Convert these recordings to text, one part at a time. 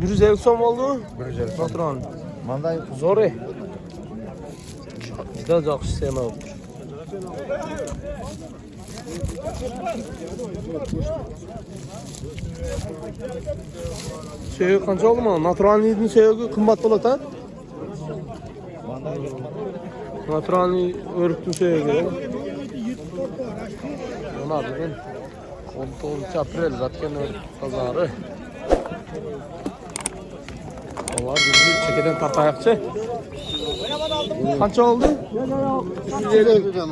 150 so'm oldu. 150 so'm. Patron. Manday Zo'r. Juda yaxshi sema. Şey qancha oldu mu? Naturalniydin şeyi qimmat bo'ladi. Naturalniy o'rikning şeyi. Ona bugun 19 aprel zaten pazarı. Onlar bizi çekeden tartayakçı. Qancha oldu? 150 so'm.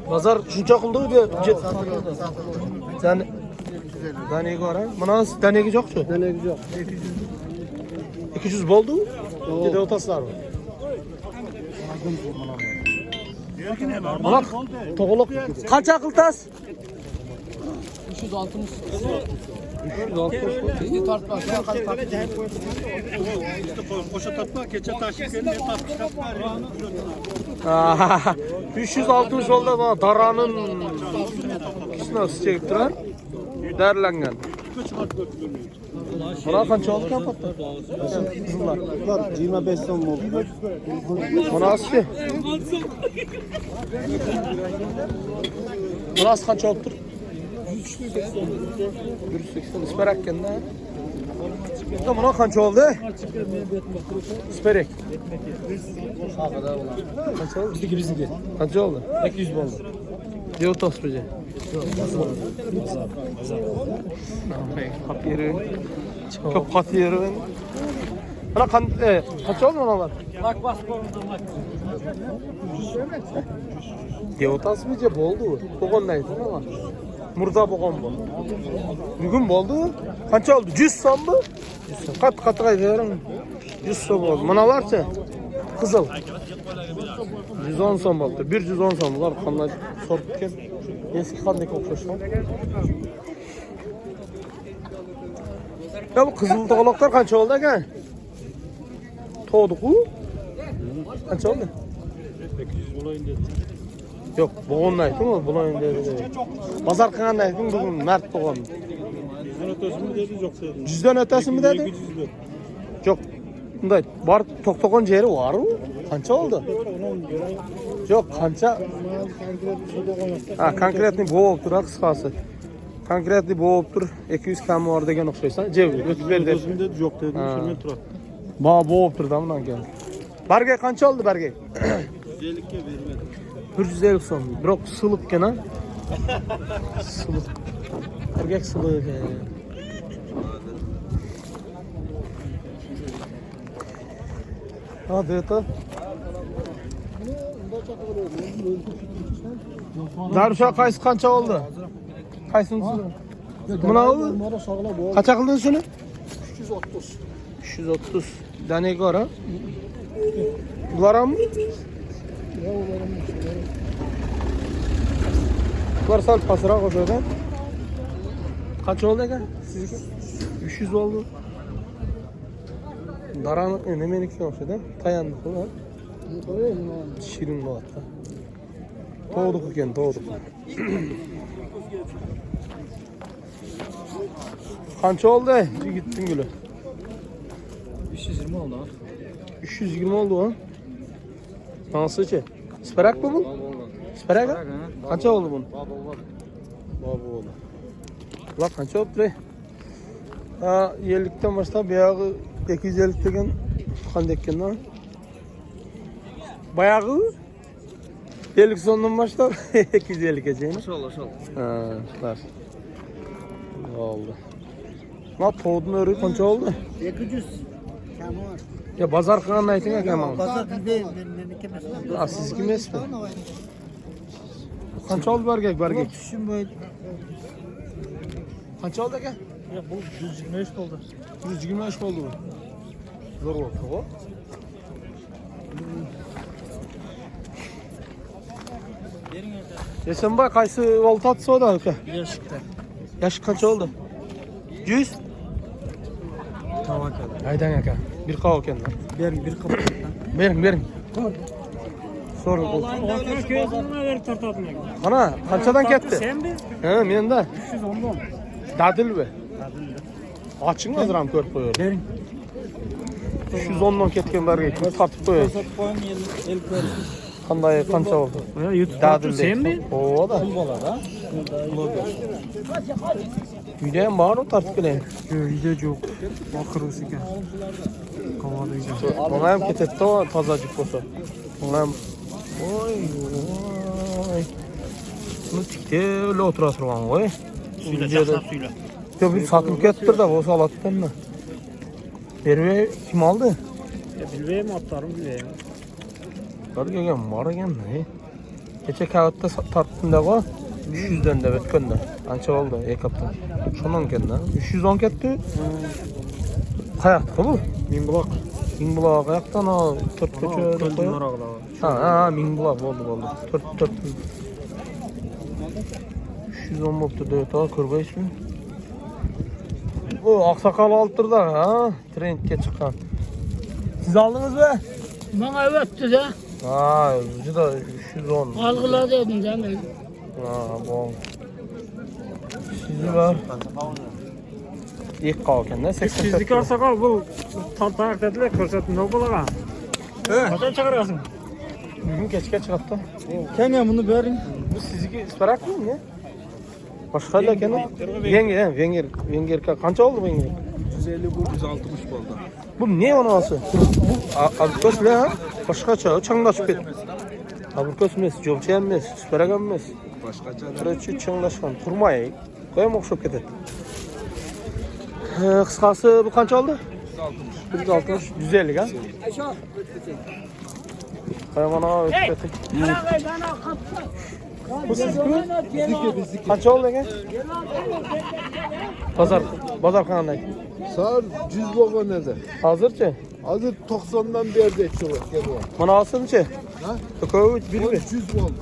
Pazar shuncha qildi deb sen danaga qara. Mana danaga yo'q-ku. Danaga yo'q. 200 bo'ldi. Dedi o'tasizlarmi? Mana to'g'liq qancha qiltas? 360. 360 Tartma. Koşa tatma, keçe taşı kendine tatma. 360 oldu bana daranın ikisini çekip durar. Derlengen. Bana qancha oldu kapattı? Qizlar. 25 so'm bo'ldi. Bunasi. Bunasi qancha oldu? 180 isparak ekan-da. Buna qancha oldu? Isparak. Qancha oldu? Bizniki. Qancha oldu? 200 bo'ldi. Yo'q tosbiga. Papiri. Ko'p papiri. Mana qancha oldu bunalar? Bak bas qo'ydim. Yo'q tosbiga bo'ldi. Bo'lgandan keyin murda bo'lgan bu. Bugun bo'ldi. Qancha oldu? 100 so'mmi? Qat-qat aytavering. 100 so'm oldu. Manalarchi? Qizil. 110 so'm bo'ldi. 110 so'm. Ular qanday sort ekan? Eski qanday o'xshashgan? Ya bu qizil to'g'loqlar qancha oldu ekan? To'g'di-ku. Qancha oldu? 800 olayın dedi. Yo'q, bo'g'onni aytdimi? Bo'g'onni dedi. Bozor qilgandan aytdim, bugun mart bo'lgan. 100'den ötesini dedi, yok dedi. 100dan o'tasimi dedi? 200 dedi. Yo'q. Bunday bor to'xtagan yeri bor-ku. Qancha oldu? Yo'q, qancha? Ha, konkretni bo'lib turadi qisqasi. Konkretni bo'lib tur, 200 kam bor degan o'xshaysan. Jeb, o'tib ber dedi. Ötesini dedi, yok dedi. Şimdi turar. Bo'lib turdi bundan keyin. Barga qancha oldu barga? 150'ke vermedi. 150 so'm. Biroq suluq ekan ha. Suluq. Erkak suluq ekan. Hadi eta. Darusha qaysi qancha oldu? Qaysinisi? Mana u? Qancha qilding shuni? 330. 330. Danaga qara. Bular ham? Bular sal pastroq o'zida. Qancha oldu ekan? Sizga? 300 oldu. Daranı nemeniki o'xshaydi. Tayandiq bu. Shirin bo'lyapti. To'g'riq ekan, to'g'riq. Qancha oldu? Yigitning guli. 320 oldu. 320 oldu ha. Nasılçı? Sparak mı bu? Sparak ha? Qancha oldu bunun? Baba oldu. Ular qancha oldu bre? Ha, 50'den başlab buyoqi 250 degan qanday ekan-da? Bayağı 50 so'mdan boshlab 250 gacha. Şol. Ha, shular. Oldu. Ma to'dni o'ri qancha oldu? 200. Kam var. Ya bozor qilgandan ayting aka men. Pazar meniki emas. Ha, sizniki emasmi? Qancha oldu bargak? Tushum bo'yicha. Qancha oldu aka? Ya bu 125 oldu. 125 oldu bu. Zo'r bo'ldi, ku. Esenboy qaysi voltat soda aka? Yaşıkta. Yaşı qancha oldu? 100? Tamam kadar. Haydang aka. Bir qav ekan. Bir kapı. Bering. So'ra bu. Orta köyüne ver tartatma. Mana qanchadan ketdi? Sen bir Ha, menda. 310 mu? Dadil be. Oching hozir ham ko'rib qo'yaver. Bering. 310'dan ketkenlerge tartıp koyuyor. Koyun el koyun. Qanday qancha oldu? Ya YouTube'da sen mi? O da. Bola da. Uyda ham bor tartib kelayım. Yok uyda yok. Bakırız ekan. Qamada uyda. Ona ham ketadi o tozajik bo'lsa. Ona ham oy oy. Buni tikda o'la o'tira turgan qo'y. Suyla chaqnab suyla. Yo bir satılıb ketdi-da, o salatdanmi? Berbe kim aldı? Ya bilmeyim atlarım bilmeyim. Bir gelgen var ekan. Kecha kağıtta tarttım da o. 300'den de ötkende. Ancha oldu ekaptan. Şondan kenda. 310 ketdi. Qayaqda bu? Mingbulak. Mingbulak qayaqdan o 4 kecha Kölün qo'yib. orağıda var. Ha, Mingbulak oldu. 4 310 bo'pti deb ta ko'rbaysizmi? Bu oqsoqol oltirdi ha, trendga chiqqan. Siz oldingizmi? Bana öttü de. Ha, juda 310. Algıla dedim de ben. Ha, bu. Sizi var. İlk kalkan da 80. Sizlik arsaqa bu tantanak dediler ko'rsatma ne bulaga. Qachon chiqarasın? Bugün kechga chiqibdi. Kenge bunu verin. Bu sizniki isparak mı ne? Başka da ekan. Venger qancha oldu Venger? 150 bu 160 oldu. Bu ne onası? Bu abrikos ne ha? Başkaça, çanglaşıp ketdi. Abrikos emas, jolcha emas, isparak emas. Başkaça. Turchi çanglaşgan, turmay. Qo'yam o'xshab ketadi. Qisqasi bu qancha oldu? 160. 150 ha? Qo'yam ana o'tib. Bu sizmi? Qancha oldu ekan? Bozor qanday? Sağ 100 logo ne de? Hozirchi? Hazır 90'dan berdi çoğu. Mana olsinchi? Ha? Ko'p bir 100 oldu.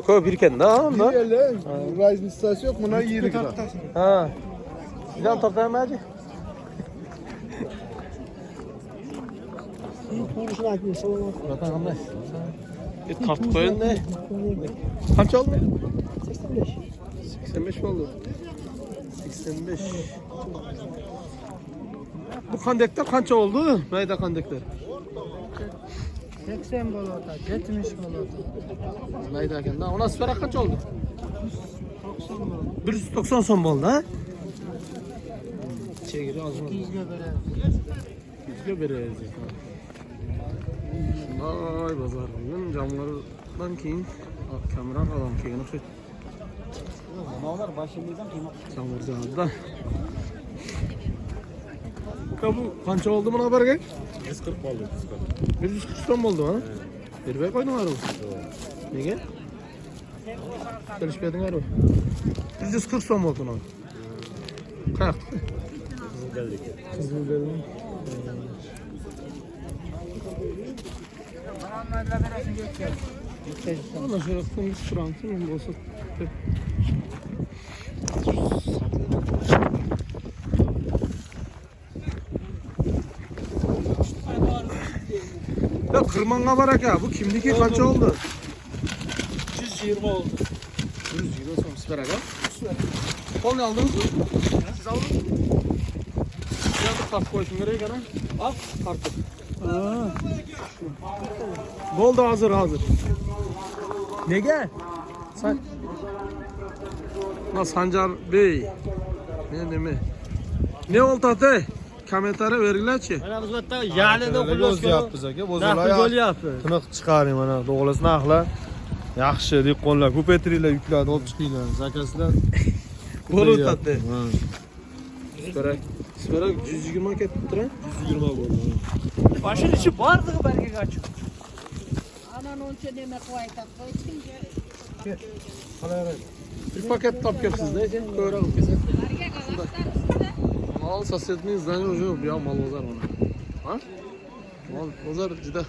Ko'p bir ekan da, Bir unda. ele, Rise istasyon yok, buna 20 lira. Ha. Sizdan tortmayapti? Zaten qanday? Tortib qo'yindi. Qancha oldi? 85. 85 bo'ldi. 85. Bu qandeklar qancha oldu? Mayda qandeklar. 80 bolota, 70 bolota. Mayda ekanda. Ona sifara qancha oldu? 190 so'm bo'ldi, ha? Chegiri ozmi? 100'e bere. 100 ga beramiz. Ay bozor. Bugun jamlardan keyin kamera adam keyin o'xshaydi. Mağlar başımızdan kıymak. Jamurda. Bu qancha oldu buna haberga? 140 oldu. 140 so'm bo'ldi, ha? Berbay qo'ydinglar-ku. Nega? Kelishmadinglar-ku. 140 so'm bo'ldi buna. Qayerda? Qizilgulmi? Ana şu yaptığımız Fransız mı olsa? Ya kırmanga var ya, bu kimdeki kaç oldu? 120 oldu. 120 so'm süper aga. Kol ne aldınız mı? Siz aldınız mı? Ya da kart koysun nereye gene? Al kartı. Oldu hazır. Ne gel? Sen... Sancar Bey. Ne oldu ate? Komentara veringlarchi. Mana biz yerda yalini Qo'llos yapmiz aka. Bozorlar yapti. tiniq chiqaring mana, to'g'risi narxlar yaxshi dehqonlar ko'paytiringlar, yuklarni olib chiqinglar. Zakaslar Bo'ldi ate. Ha, Sperak 120 ketdi. 120 bo'ldi. Başın içi vardı belki kaçıyor. Anan onca demek vaytak koysun. Bir paket tap sizde için koyalım kesin. Mal sosyetini izleniyor yok ya mal bozar ona. Ha? Mal bozar juda.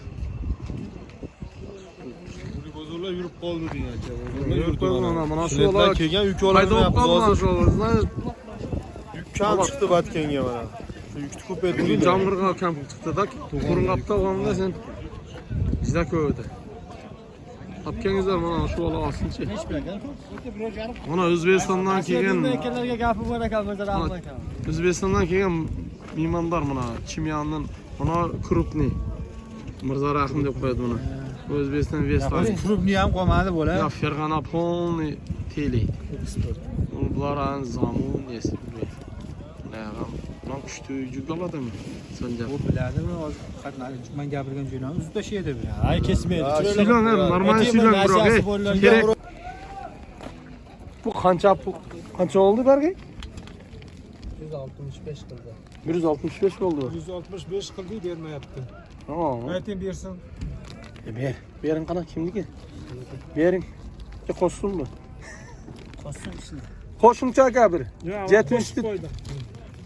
Bozorlar yurib qoldi degan aka. Yurib qoldi mana shu Shulardan olar kelgan yuk Paydo olamayapmiz qoldi hozir. shu olar. Yuk kam chiqdi Vatkenga mana. Shu yukni Bugün ko'paytiringlar. jamg'irga kam chiqdi da. Qurun qapta olganda sen juda ko'pdi. Topkangizlar mana shu olar olsinchi. Mana O'zbekistondan kelgan Ülkelerge gapı var ekan, mesela rahmet ekan. O'zbekistondan kelgan mehmonlar mana Chimyondan Buna krupniy. Mirzo Rahim deb qo'yadi buni. O'zbekiston Vestfaliya. Krupni ham qolmadi bo'la. Ya Fergana polniy teli. Bular an zamun nesi. Lan kuchli juda oladimi? Sanjab. Bu biladimi? Qatnali men gapirgan joylarni uzib tashlaydi. Ay kesmaydi. Shilon ham normal shilon biroq. Kerak. Bu qancha oldu Bergey? 165 qildi. 165 oldu. 165 qildi bermayapti. Ha. Ayting bersin. Bering qana kimniki? Bering. Qo'shsinmi? Qo'shsin ishni. Qo'shimcha aka bir. 70 qo'ydim.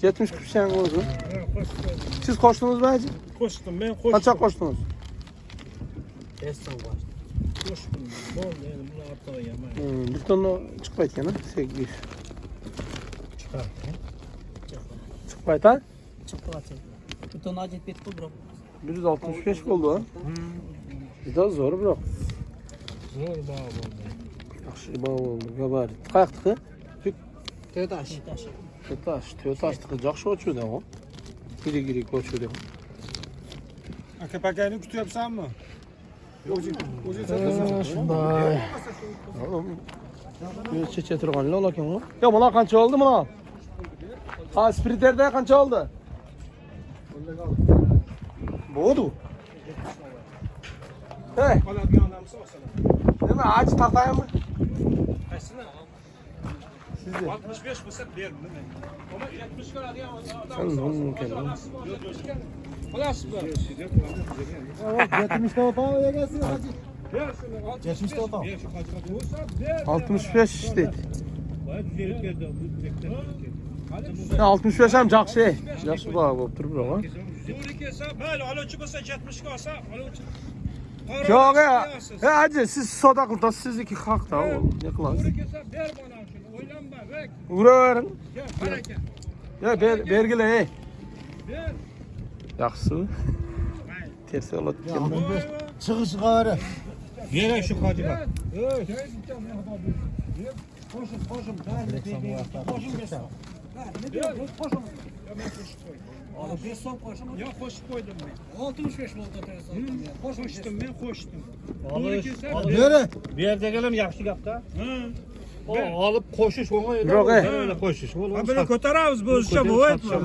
70 kurshan o'zi. Qo'shib qo'ydim. Siz qo'shdingizmi aji? Qo'shdim, men qo'shdim. Qancha qo'shdingiz? 5 so'm qo'shdim. Qo'shdim. Bo'ldi, endi buni olib qo'yaman. Bir tonna chiqmayotgan, 8. Chiqmaydi, ha? Chiqdi. Butun ajit betdi biroq. 165 bo'ldi, ha? Juda zo'r biroq. Zo'r bog' bo'ldi. Yaxshi bog' bo'ldi. Gabarit. Qayaqtiki? To'ytash. To'ytashniki yaxshi ochuvdi, ha? Yirik ochuvdi. Aka pakayni kutyapsanmi? O'zing Shunday. Checha turganlar olakan o. Ya buna qancha oldi buna? Ha, sprinterda qancha oldi? Bo'ldi. Hey, oladigan odamsa olsalar. nima aj tartaymi? Qaysini? Sizni. 65 bo'lsa berdim men. Ama 70 ko'radigan odam. Sen mumkin. Xolasmi? 70 to'pon egasi hozir. Ber shuni. 70 to'pon. Ber shu hojga bo'lsa ber. 65 dedi. Voy berib berdi bu direktor. Ya 65 ham yaxshi. Yaxshi bog' bo'lib turib biroq. Zo'ri kelsa, mayli oluvchi bo'lsa 70 ga olsa, oluvchi. Yo'q, aji siz soda qilasiz, sizniki haqda o. Ne qilasiz? Zo'ri kelsa ber bana shuni. O'ylanma, bek. Uravering. Gel, baraka. Ya bergile, ey. Ber. Yaxshi. Tersa oladigan. Chiqish qori. Ber shu hojiga. Qo'shim, qo'shim bersin. Olib 5 so'm qo'shdim. Yo qo'shib qo'ydim men. 65 bo'ldi to'ysa. Qo'shdim, men qo'shdim. Beri. Ber deganim yaxshi gapda. Olib qo'shish o'ng'ay edi. Biroq, Yana qo'shish. Buni ko'taramiz bu o'zicha bu aytma.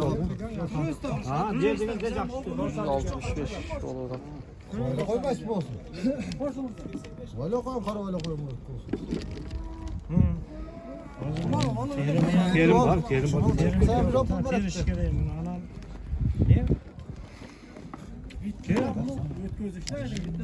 Ha, ber degan yaxshi. 65 bo'ldi. Qo'ymas bo'lsin. Valo qo'y, qora valo qo'y. Terim bor, terim bor. Terish kerak buni anam. Bitti. O'tkazishlar.